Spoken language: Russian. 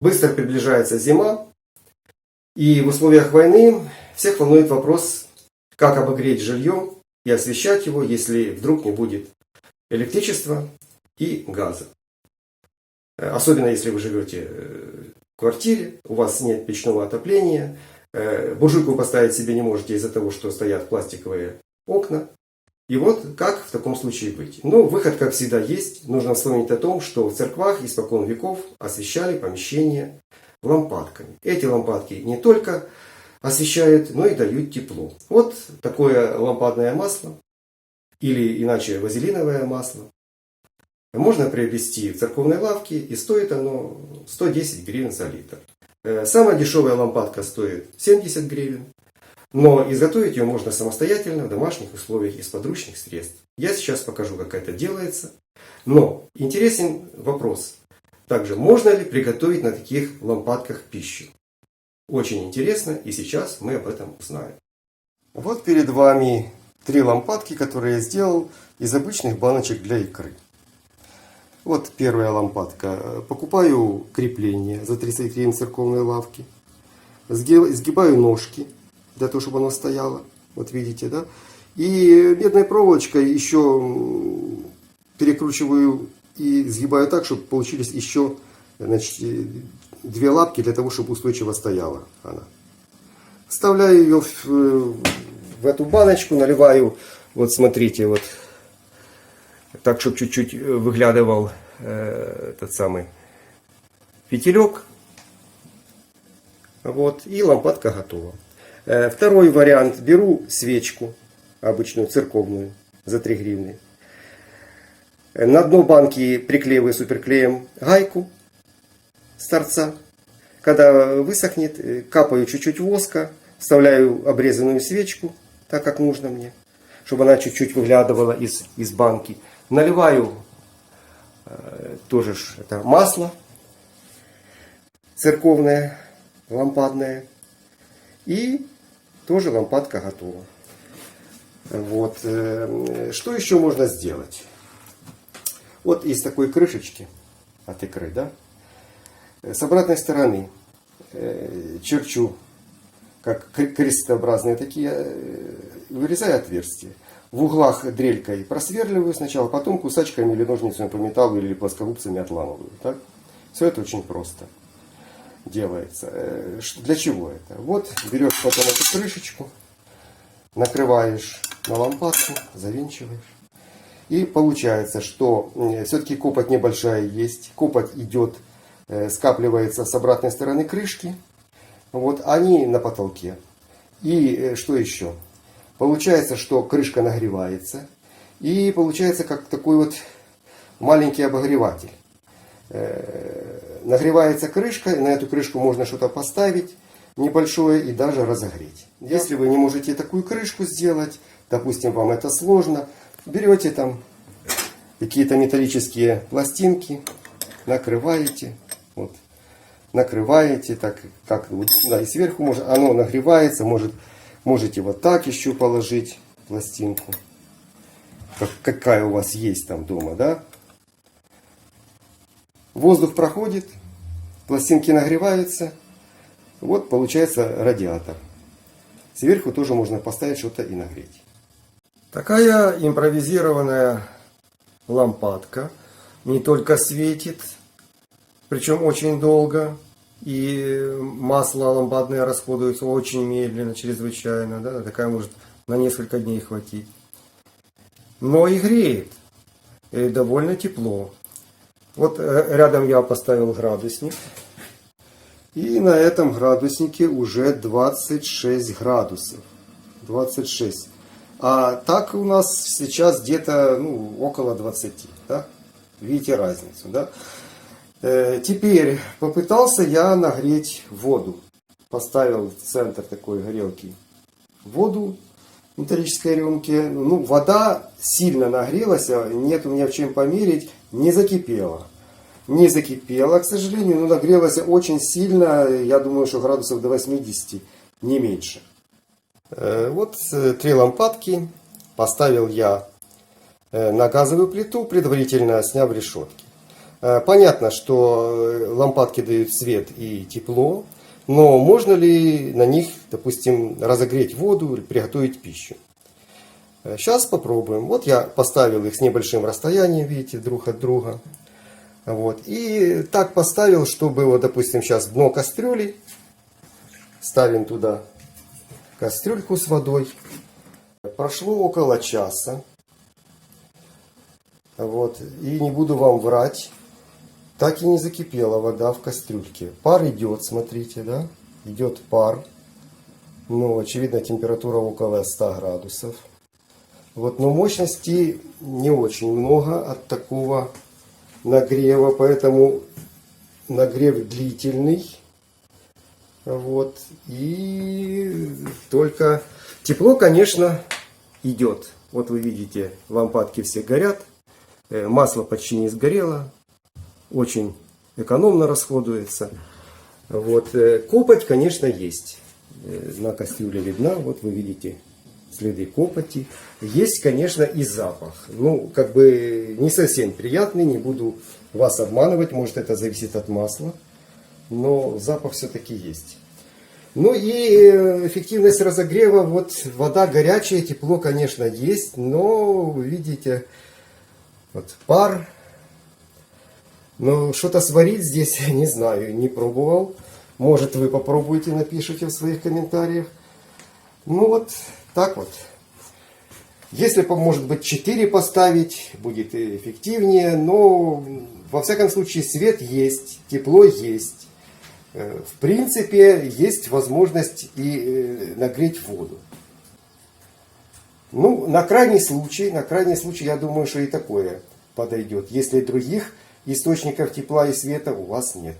Быстро приближается зима, и в условиях войны всех волнует вопрос, как обогреть жилье и освещать его, если вдруг не будет электричества и газа. Особенно если вы живете в квартире, у вас нет печного отопления, буржуйку поставить себе не можете из-за того, что стоят пластиковые окна. И вот как в таком случае быть? Ну, выход, как всегда, есть. Нужно вспомнить о том, что в церквах испокон веков освещали помещения лампадками. Эти лампадки не только освещают, но и дают тепло. Вот такое лампадное масло, или иначе вазелиновое масло, можно приобрести в церковной лавке, и стоит оно 110 гривен за литр. Самая дешевая лампадка стоит 70 гривен. Но изготовить ее можно самостоятельно в домашних условиях из подручных средств. Я сейчас покажу, как это делается. Но интересен вопрос. Также, можно ли приготовить на таких лампадках пищу? Очень интересно, и сейчас мы об этом узнаем. Вот перед вами 3 лампадки, которые я сделал из обычных баночек для икры. Вот первая лампадка. Покупаю крепление за 30 гривен в церковной лавке. Сгибаю ножки для того, чтобы оно стояло. Вот видите, да? И медной проволочкой еще перекручиваю и сгибаю так, чтобы получились еще, значит, 2 лапки для того, чтобы устойчиво стояла она. Вставляю ее в эту баночку, наливаю, вот смотрите, вот так, чтобы чуть-чуть выглядывал этот самый фитилек. Вот, и лампадка готова. Второй вариант. Беру свечку, обычную церковную, за 3 гривны. На дно банки приклеиваю суперклеем гайку с торца. Когда высохнет, капаю чуть-чуть воска, вставляю обрезанную свечку, так как нужно мне, чтобы она чуть-чуть выглядывала из банки. Наливаю тоже это масло церковное, лампадное. И тоже лампадка готова. Вот. Что еще можно сделать? Вот из такой крышечки от икры, да? С обратной стороны черчу, как крестообразные такие, вырезаю отверстия. В углах дрелькой просверливаю сначала, потом кусачками или ножницами по металлу или плоскогубцами отламываю. Так? Все это очень просто делается. Для чего это? Вот берешь потом эту крышечку, накрываешь на лампадку, завинчиваешь. И получается, что все-таки копоть небольшая есть. Копоть идет, скапливается с обратной стороны крышки. Вот они на потолке. И что еще? Получается, что крышка нагревается. И получается, как такой вот маленький обогреватель. Нагревается крышка, на эту крышку можно что-то поставить небольшое и даже разогреть. Если вы не можете такую крышку сделать, допустим, вам это сложно, берете там какие-то металлические пластинки, накрываете, вот, накрываете так, как удобно, и сверху оно нагревается, можете вот так еще положить пластинку, какая у вас есть там дома, да? Воздух проходит, пластинки нагреваются, вот получается радиатор. Сверху тоже можно поставить что-то и нагреть. Такая импровизированная лампадка не только светит, причем очень долго, и масло лампадное расходуется очень медленно, чрезвычайно, да? Такая может на несколько дней хватить. Но и греет, и довольно тепло. Вот рядом я поставил градусник. И на этом градуснике уже 26 градусов. 26. А так у нас сейчас где-то около 20. Да? Видите разницу. Да? Теперь попытался я нагреть воду. Поставил в центр такой горелки воду в металлической рюмке. Вода сильно нагрелась, нет у меня в чем померить, не закипела. Не закипела, к сожалению, но нагрелась очень сильно, я думаю, что градусов до 80, не меньше. Вот 3 лампадки поставил я на газовую плиту, предварительно сняв решетки. Понятно, что лампадки дают свет и тепло, но можно ли на них, допустим, разогреть воду или приготовить пищу? Сейчас попробуем. Вот я поставил их с небольшим расстоянием, видите, друг от друга. Вот. И так поставил, чтобы, вот, допустим, сейчас дно кастрюли. Ставим туда кастрюльку с водой. Прошло около часа. Вот. И не буду вам врать. Так и не закипела вода в кастрюльке. Пар идет, смотрите, да? Идет пар. Ну, очевидно, температура около 100 градусов. Вот, но мощности не очень много от такого нагрева, поэтому нагрев длительный. Вот, и только тепло, конечно, идет. Вот вы видите, лампадки все горят, масло почти не сгорело, очень экономно расходуется. Вот, копоть, конечно, есть. На кастрюле видна, вот вы видите следы копоти. Есть, конечно, и запах. Ну, как бы не совсем приятный, не буду вас обманывать, может это зависит от масла, но запах все-таки есть. Ну и эффективность разогрева, вот вода горячая, тепло, конечно, есть, но вы видите, вот пар. Но что-то сварить здесь, не знаю, не пробовал. Может, вы попробуете, напишите в своих комментариях. Ну вот, так вот. Если, может быть, 4 поставить, будет эффективнее. Но, во всяком случае, свет есть, тепло есть. В принципе, есть возможность и нагреть воду. Ну, на крайний случай, я думаю, что и такое подойдет, если других источников тепла и света у вас нет.